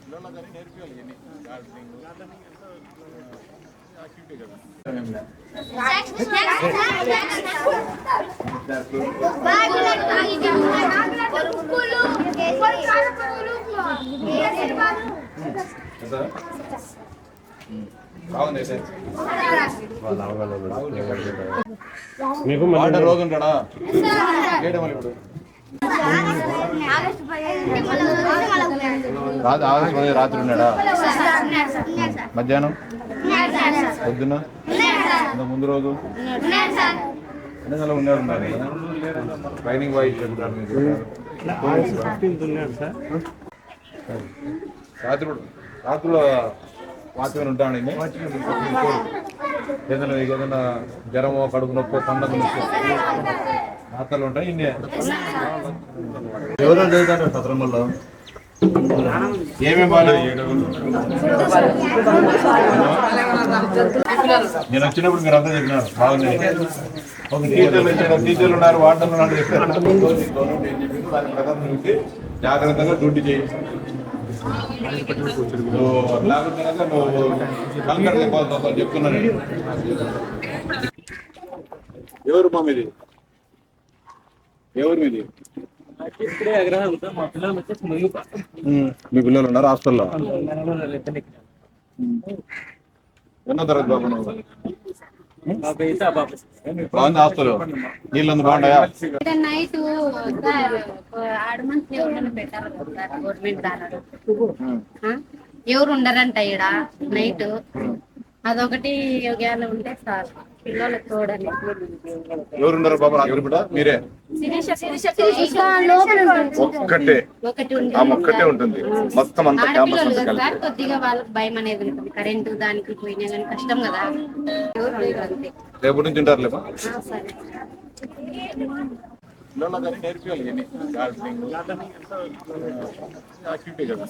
పిల్లలకి నేర్పించాలి ఇవన్నీ గార్డెనింగ్ యాక్టివిటీ కదా. బాగుంది మీకు వాటర్ రోజు ఉంటాడా చేయడం ఇప్పుడు ఆగస్టు రాత్రి ఉన్నాడా మధ్యాహ్నం పొద్దున్న ముందు రోజు అన్ని నెలలు ఉన్నాడు ట్రైనింగ్ వాయిస్ చెప్తారు రాత్రిలో వాచ్మెన్ ఉంటానండి. ఏదైనా జ్వరమో కడుపు నొప్పి పండుగ నొప్పి రాత్రలు ఉంటాయి. ఇన్ని ఎవరో చదువుతాడు సత్రంలో ఏమేమి బాగా నేను వచ్చినప్పుడు మీరు అంతా చెప్పినారు బాగుంది. ఒక టీచర్లు ఉన్నారు వార్డర్లు ఉన్నారు చెప్పారు. జాగ్రత్తగా డ్యూటీ చేయి. చెప్తున్నాను. ఎవరు మా మీది ఎవరు మీది మీ పిల్లలు ఉన్నారు హాస్టల్లో? ఎన్నో తరగతి బాబు నువ్వు? బాగుంది హాస్టల్. నీళ్ళందు బాగుంటాయా? నైట్ పెట్టారు గవర్నమెంట్ ఎవరు ఉండరంట ఈడ నైట్. అదొకటి యోగాలు ఉంటే సార్ పిల్లలకు చూడండి. ఎవరున్నారు బాబు రాత్రి పూట? మీరే ఒక్కటే ఉంటుంది మొత్తం అంతా క్యాంపస్ సార్. కొద్దిగా వాళ్ళకి భయం అనేది ఉంటుంది. కరెంటు దానికి పోయినా కానీ కష్టం కదా. రేపటి నుంచి ఉంటారు లేపా సరే పిల్లలకి నేర్పించాలి ఇవన్నీ గార్డెనింగ్ యాక్టివిటీ కదా.